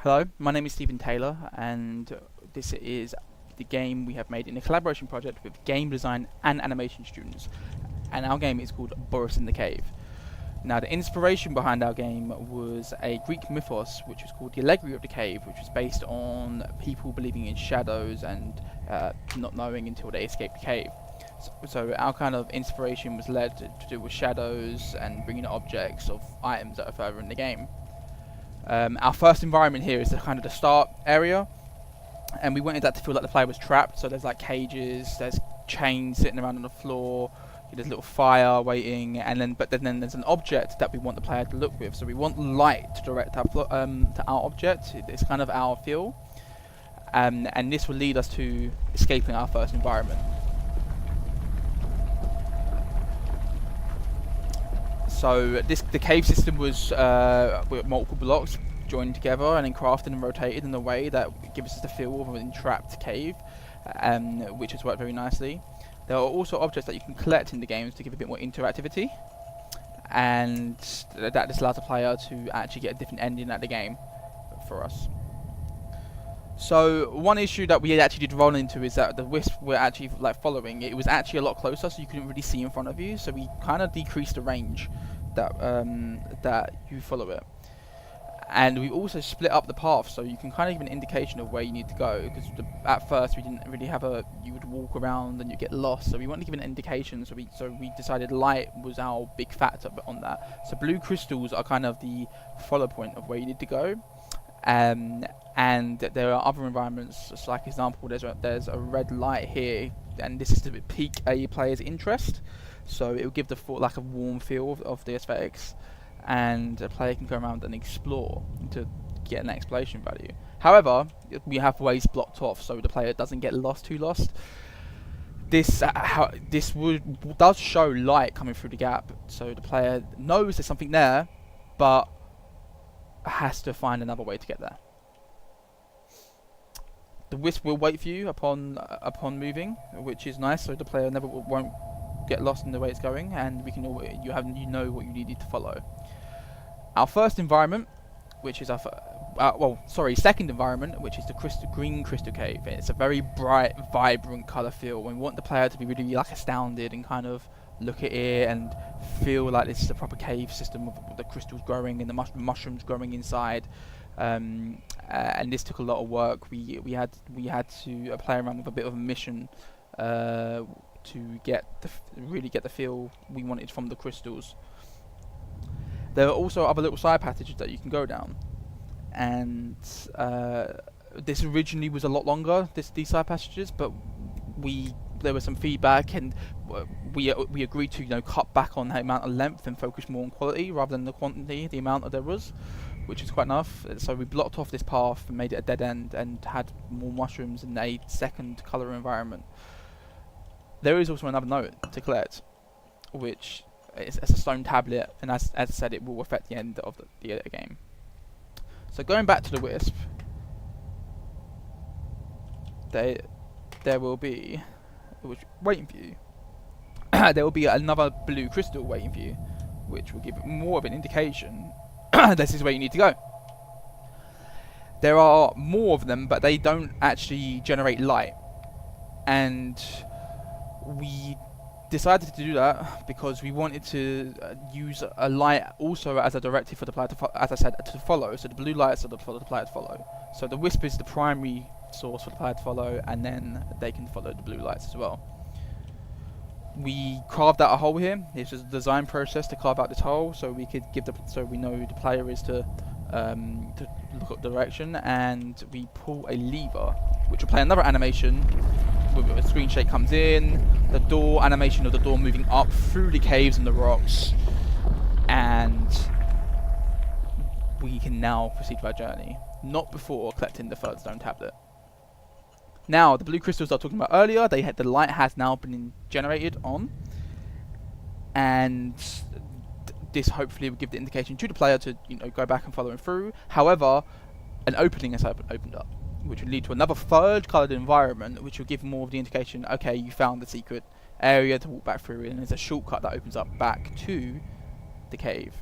Hello, my name is Stephen Taylor, and this is the game we have made in a collaboration project with game design and animation students. And our game is called Boris in the Cave. Now, the inspiration behind our game was a Greek mythos which was called the Allegory of the Cave, which was based on people believing in shadows and not knowing until they escape the cave. So our kind of inspiration was led to do with shadows and bringing objects of items that are further in the game. Our first environment here is kind of the start area, and we wanted that to feel like the player was trapped. So there's like cages, there's chains sitting around on the floor, there's a little fire waiting, and then then there's an object that we want the player to look with. So we want light to direct our to our object. It's kind of our feel, and this will lead us to escaping our first environment. So the cave system was with multiple blocks joined together and then crafted and rotated in a way that gives us the feel of an entrapped cave, which has worked very nicely. There are also objects that you can collect in the games to give a bit more interactivity, and that just allows the player to actually get a different ending at the game for us. So one issue that we actually did run into is that the wisp we're actually like following, it was actually a lot closer, so you couldn't really see in front of you. So we kind of decreased the range that that you follow it, and we also split up the path so you can kind of give an indication of where you need to go. Because at first we didn't really have you would walk around and you get lost. So we wanted to give an indication. So we decided light was our big factor on that. So blue crystals are kind of the follow point of where you need to go. And there are other environments, so like example, there's a red light here, and this is to pique a player's interest, so it will give the like a warm feel of the aesthetics, and a player can go around and explore to get an exploration value. However, we have ways blocked off so the player doesn't get too lost. This does show light coming through the gap, so the player knows there's something there, but has to find another way to get there. The wisp will wait for you upon moving, which is nice, so the player won't get lost in the way it's going, and you know what you needed to follow. Our first environment, which is second environment, which is the green crystal cave. It's a very bright, vibrant color feel. We want the player to be really like astounded and kind of look at it and feel like this is a proper cave system with the crystals growing and the mushrooms growing inside. And this took a lot of work. We had to play around with a bit of a mission to really get the feel we wanted from the crystals. There are also other little side passages that you can go down, and this originally was a lot longer, these side passages, but there was some feedback, and we agreed to cut back on the amount of length and focus more on quality rather than the quantity, the amount that there was, which is quite enough. So we blocked off this path and made it a dead end and had more mushrooms in a second colour environment. There is also another note to collect, which is a stone tablet, and as I said, it will affect the end of the game. So going back to the wisp, there will be waiting for you. There will be another blue crystal waiting for you, which will give more of an indication this is where you need to go. There are more of them, but they don't actually generate light, and we decided to do that because we wanted to use a light also as a directive for the player to follow. So the blue lights are for the player to follow. So the wisp is the primary source for the player to follow, and then they can follow the blue lights as well. We carved out a hole here. It's just a design process to carve out this hole, so we could so we know the player is to look at the direction, and we pull a lever, which will play another animation. With a screen shake comes in, the door animation of the door moving up through the caves and the rocks, and we can now proceed with our journey. Not before collecting the third stone tablet. Now, the blue crystals I was talking about earlier, the light has now been generated on, and this hopefully will give the indication to the player to go back and follow him through. However, an opening has opened up, which will lead to another third coloured environment, which will give more of the indication, okay, you found the secret area to walk back through, and there's a shortcut that opens up back to the cave.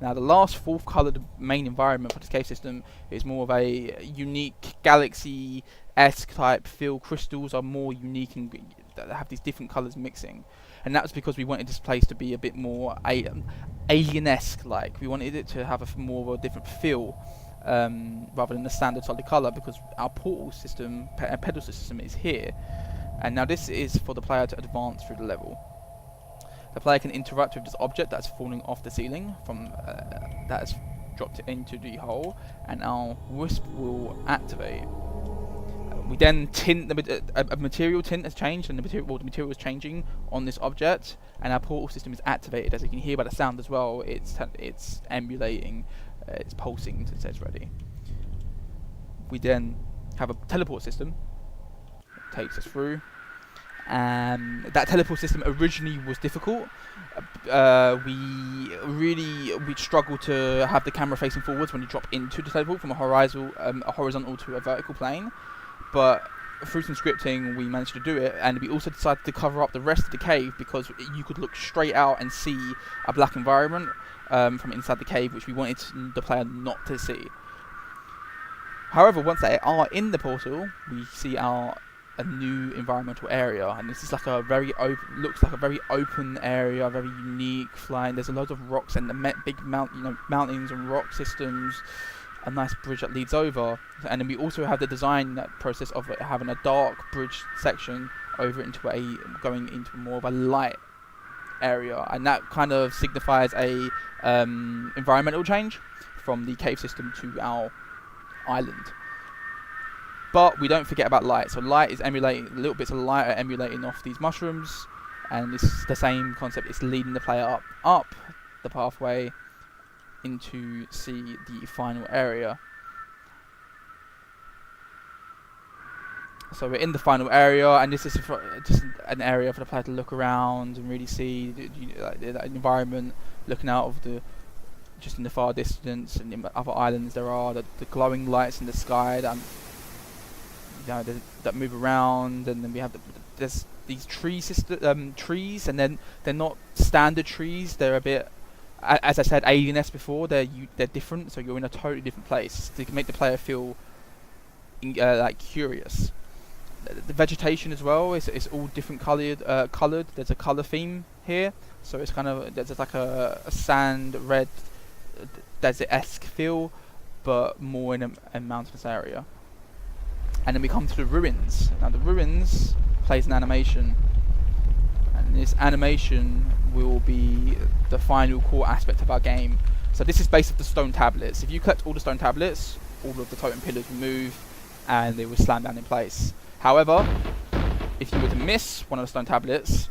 Now the last fourth coloured main environment for this cave system is more of a unique galaxy-esque type feel. Crystals are more unique and have these different colours mixing, and that's because we wanted this place to be a bit more alien-esque. Like, we wanted it to have more of a different feel, rather than the standard solid colour, because our portal system, pedal system, is here. And now this is for the player to advance through the level. The player can interact with this object that's falling off the ceiling from that has dropped into the hole, and our wisp will activate. We then tint a material tint has changed, and the material is changing on this object, and our portal system is activated. As you can hear by the sound as well, it's emulating, it's pulsing to say it's ready. We then have a teleport system that takes us through. That teleport system originally was difficult. We struggle to have the camera facing forwards when you drop into the teleport from a horizontal to a vertical plane. But through some scripting, we managed to do it, and we also decided to cover up the rest of the cave because you could look straight out and see a black environment from inside the cave, which we wanted the player not to see. However, once they are in the portal, we see a new environmental area, and this is like a very looks like a very open area, very unique. Flying, there's a lot of rocks and the big mountains and rock systems. A nice bridge that leads over, and then we also have the design process of having a dark bridge section over into going into more of a light area, and that kind of signifies a environmental change from the cave system to our island. But we don't forget about light. So light is emulating, little bits of light are emulating off these mushrooms, and it's the same concept. It's leading the player up the pathway into see the final area. So we're in the final area, and this is just an area for the player to look around and really see the environment, looking out of just in the far distance, and in other islands there are the glowing lights in the sky that move around, and then we have there's these trees, and then they're not standard trees. They're a bit, as I said, alien-esque before. They're different, so you're in a totally different place to make the player feel like curious. The vegetation as well is all different coloured. There's a colour theme here, so it's kind of there's like a sand red desert-esque feel, but more in a mountainous area. And then we come to the ruins. Now the ruins plays an animation, and this animation will be the final core aspect of our game. So this is based off the stone tablets. If you collect all the stone tablets, all of the totem pillars will move, and they will slam down in place. However, if you were to miss one of the stone tablets,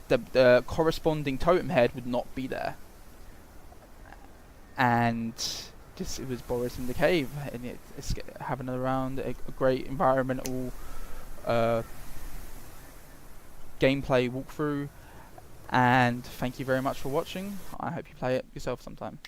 the corresponding totem head would not be there. And it was Boris in the cave, and it's having around a great environmental gameplay walkthrough. And thank you very much for watching. I hope you play it yourself sometime.